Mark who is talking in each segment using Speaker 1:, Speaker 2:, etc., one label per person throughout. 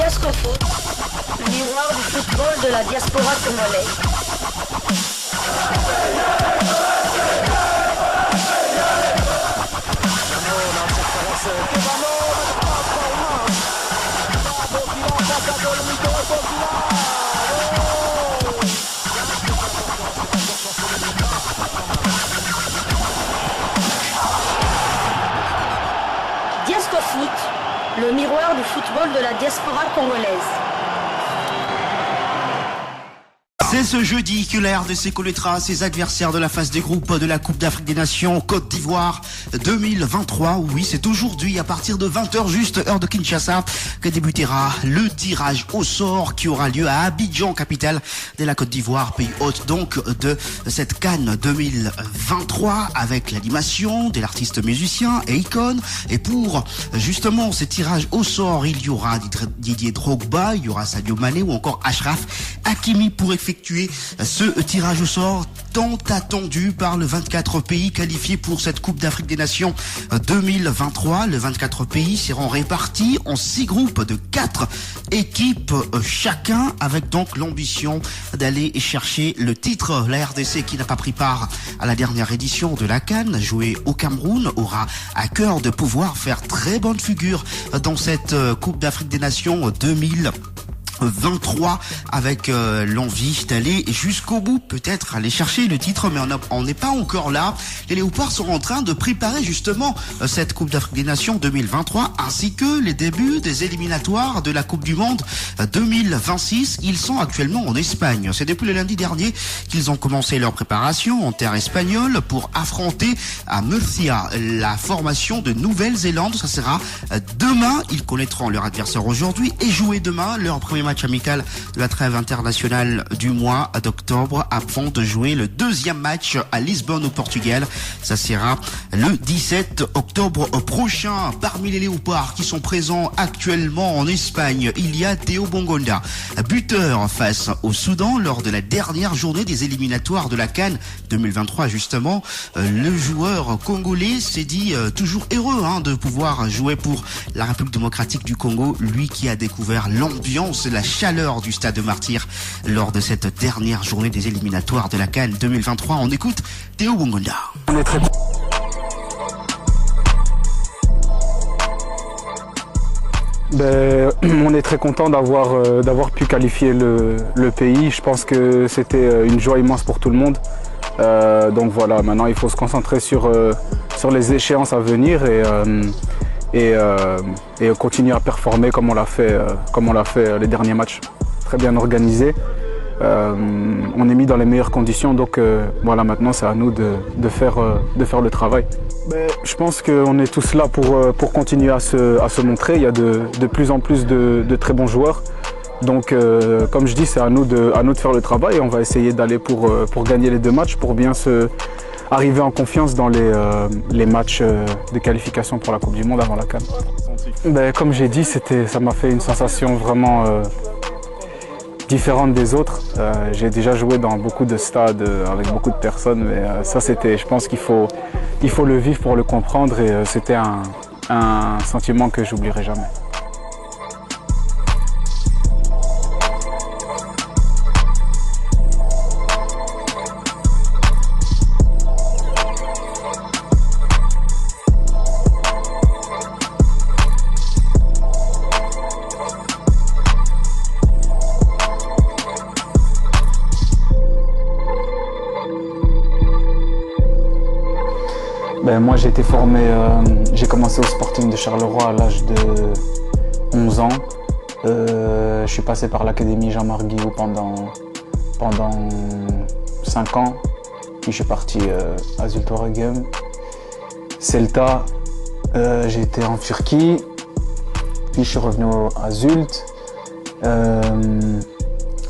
Speaker 1: Diascofoot, le miroir du football de la diaspora congolaise. Diascofoot, le miroir du football de la diaspora congolaise.
Speaker 2: C'est ce jeudi que la RDC connaîtra ses adversaires de la phase des groupes de la Coupe d'Afrique des Nations Côte d'Ivoire 2023. Oui, c'est aujourd'hui à partir de 20h juste, heure de Kinshasa, que débutera le tirage au sort qui aura lieu à Abidjan, capitale de la Côte d'Ivoire, pays hôte donc de cette CAN 2023, avec l'animation de l'artiste musicien et icône. Et pour justement ce tirage au sort, il y aura Didier Drogba, il y aura Sadio Mané ou encore Achraf Hakimi pour effectuer ce tirage au sort tant attendu par le 24 pays qualifiés pour cette Coupe d'Afrique des Nations 2023. Le 24 pays seront répartis en 6 groupes de 4 équipes chacun, avec donc l'ambition d'aller chercher le titre. La RDC, qui n'a pas pris part à la dernière édition de la CAN, jouée au Cameroun, aura à cœur de pouvoir faire très bonne figure dans cette Coupe d'Afrique des Nations 2023, avec l'envie d'aller jusqu'au bout, peut-être aller chercher le titre, mais on n'est pas encore là. Les Léopards sont en train de préparer justement cette Coupe d'Afrique des Nations 2023, ainsi que les débuts des éliminatoires de la Coupe du Monde 2026. Ils sont actuellement en Espagne. C'est depuis le lundi dernier qu'ils ont commencé leur préparation en terre espagnole pour affronter à Murcia la formation de Nouvelle-Zélande. Ça sera demain. Ils connaîtront leur adversaire aujourd'hui et jouer demain leur premier match amical de la trêve internationale du mois d'octobre, avant de jouer le deuxième match à Lisbonne au Portugal. Ça sera le 17 octobre prochain. Parmi les Léopards qui sont présents actuellement en Espagne, il y a Théo Bongonda, buteur face au Soudan lors de la dernière journée des éliminatoires de la CAN 2023 justement. Le joueur congolais s'est dit toujours heureux de pouvoir jouer pour la République démocratique du Congo, lui qui a découvert l'ambiance, la chaleur du stade de Martyrs lors de cette dernière journée des éliminatoires de la CAN 2023. On écoute Théo Bongonda.
Speaker 3: On est très content d'avoir pu qualifier le pays. Je pense que c'était une joie immense pour tout le monde. Donc voilà, maintenant il faut se concentrer sur les échéances à venir et continuer à performer comme on l'a fait les derniers matchs. Très bien organisé. On est mis dans les meilleures conditions, donc voilà, maintenant c'est à nous de faire le travail. Je pense qu'on est tous là pour continuer à se montrer. Il y a de plus en plus de très bons joueurs. Donc comme je dis, c'est à nous de faire le travail, et on va essayer d'aller pour gagner les 2 matchs, pour bien arriver en confiance dans les matchs de qualification pour la Coupe du Monde avant la CAN. Comme j'ai dit, ça m'a fait une sensation vraiment différente des autres. J'ai déjà joué dans beaucoup de stades avec beaucoup de personnes, mais ça je pense qu'il faut le vivre pour le comprendre, et c'était un sentiment que j'oublierai jamais. Moi j'ai été formé, j'ai commencé au Sporting de Charleroi à l'âge de 11 ans. Je suis passé par l'Académie Jean-Marc Guillou pendant 5 ans. Puis je suis parti à Zultoragem, Celta, j'ai été en Turquie, puis je suis revenu à Zult.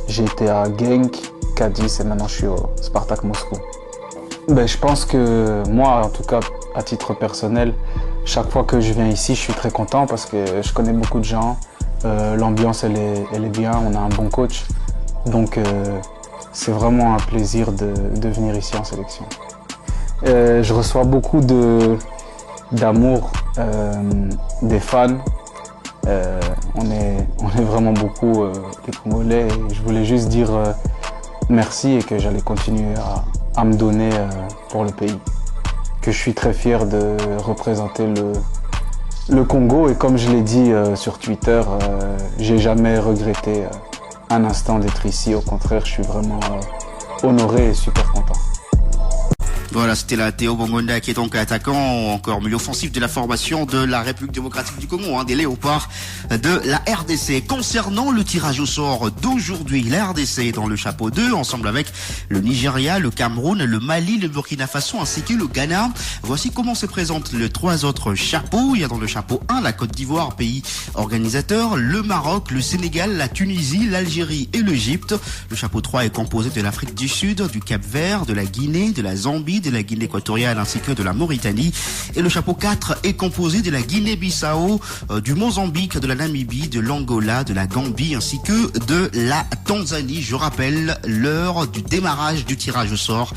Speaker 3: J'ai été à Genk, Cadiz, et maintenant je suis au Spartak Moscou. Je pense que moi, en tout cas, à titre personnel, chaque fois que je viens ici, je suis très content parce que je connais beaucoup de gens. L'ambiance, elle est bien, on a un bon coach. Donc, c'est vraiment un plaisir de venir ici en sélection. Je reçois beaucoup d'amour des fans. On est vraiment beaucoup les Congolais et je voulais juste dire merci et que j'allais continuer à me donner pour le pays. Que je suis très fier de représenter le Congo et comme je l'ai dit sur Twitter, j'ai jamais regretté un instant d'être ici. Au contraire, je suis vraiment honoré et super content.
Speaker 2: Voilà, c'était là Théo Bongonda qui est donc attaquant, encore milieu offensif de la formation de la République démocratique du Congo, des léopards de la RDC. Concernant le tirage au sort d'aujourd'hui, la RDC est dans le chapeau 2, ensemble avec le Nigeria, le Cameroun, le Mali, le Burkina Faso ainsi que le Ghana. Voici comment se présentent les 3 autres chapeaux. Il y a dans le chapeau 1 la Côte d'Ivoire, pays organisateur, le Maroc, le Sénégal, la Tunisie, l'Algérie et l'Égypte. Le chapeau 3 est composé de l'Afrique du Sud, du Cap-Vert, de la Guinée, de la Zambie, de la Guinée équatoriale ainsi que de la Mauritanie. Et le chapeau 4 est composé de la Guinée-Bissau, du Mozambique, de la Namibie, de l'Angola, de la Gambie ainsi que de la Tanzanie. Je rappelle l'heure du démarrage du tirage au sort,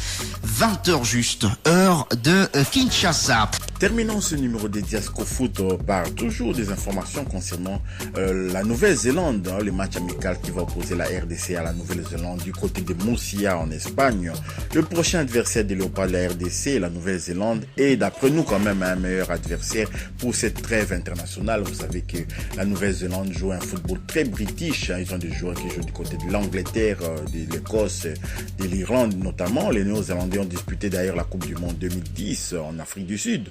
Speaker 2: 20h juste, heure de Kinshasa.
Speaker 4: Terminons ce numéro de Diasco Foot par toujours des informations concernant la Nouvelle-Zélande, les matchs amicaux qui va opposer la RDC à la Nouvelle-Zélande du côté de Murcia en Espagne. Le prochain adversaire des Léopards de la RDC, la Nouvelle-Zélande, est d'après nous quand même un meilleur adversaire pour cette trêve internationale. Vous savez que la Nouvelle-Zélande joue un football très british. Ils ont des joueurs qui jouent du côté de l'Angleterre, de l'Écosse, de l'Irlande notamment. Les Néo-Zélandais ont disputé d'ailleurs la Coupe du Monde 2010 en Afrique du Sud.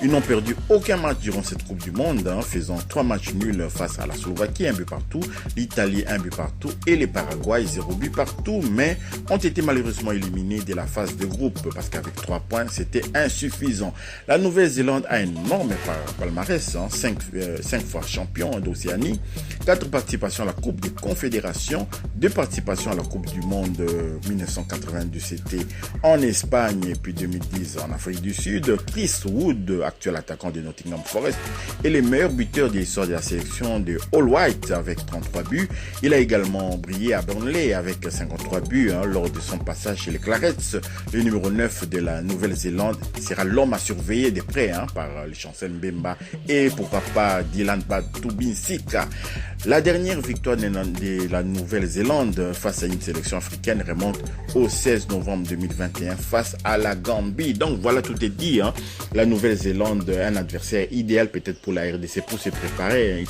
Speaker 4: Ils n'ont perdu aucun match durant cette Coupe du Monde, faisant 3 matchs nuls face à la Slovaquie, 1 but partout, l'Italie 1 but partout et les Paraguay 0 but partout, mais ont été malheureusement éliminés de la phase de groupe parce qu'avec 3 points, c'était insuffisant. La Nouvelle-Zélande a un énorme palmarès, 5 fois champion d'Océanie, 4 participations à la Coupe des Confédérations, 2 participations à la Coupe du Monde 1992, c'était en Espagne et puis 2010 en Afrique du Sud. Chris Wood, actuel attaquant de Nottingham Forest, est le meilleur buteur de l'histoire de la sélection de All White avec 33 buts. Il a également brillé à Burnley avec 53 buts lors de son passage chez les Clarets. Le numéro 9 de la Nouvelle-Zélande sera l'homme à surveiller de près par les Chancel Mbemba et pourquoi pas Dylan Batubinsika. La dernière victoire de la Nouvelle-Zélande face à une sélection africaine remonte au 16 novembre 2021 face à la Gambie. Donc voilà, tout est dit. La Nouvelle-Zélande, un adversaire idéal peut-être pour la RDC pour se préparer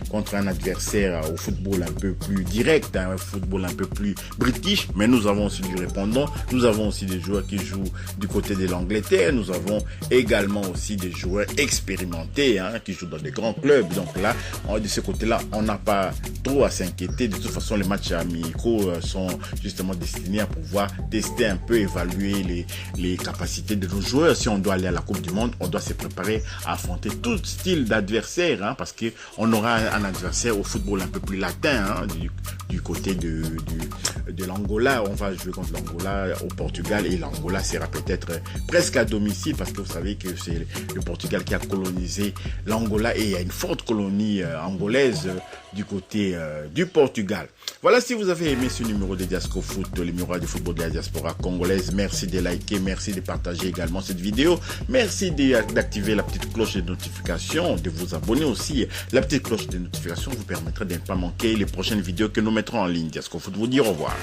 Speaker 4: contre un adversaire au football un peu plus direct, un football un peu plus british. Mais nous avons aussi du répondant. Nous avons aussi des joueurs qui jouent du côté de l'Angleterre. Nous avons également aussi des joueurs expérimentés qui jouent dans des grands clubs. Donc là, de ce côté-là, on n'a pas trop à s'inquiéter. De toute façon, les matchs amicaux sont justement destinés à pouvoir tester un peu, évaluer les capacités de nos joueurs. Si on doit aller à la Coupe du Monde, on doit se préparer à affronter tout style d'adversaire, parce qu'on aura un adversaire au football un peu plus latin, du côté de l'Angola. On va jouer contre l'Angola au Portugal et l'Angola sera peut-être presque à domicile parce que vous savez que c'est le Portugal qui a colonisé l'Angola et il y a une forte colonie angolaise du côté du Portugal. Voilà, si vous avez aimé ce numéro de Diasco Foot, le numéro de football de la diaspora congolaise, merci de liker, merci de partager également cette vidéo, merci d'activer la petite cloche de notification, de vous abonner aussi. La petite cloche de notification vous permettra de ne pas manquer les prochaines vidéos que nous mettrons en ligne. Diasco Foot vous dit au revoir.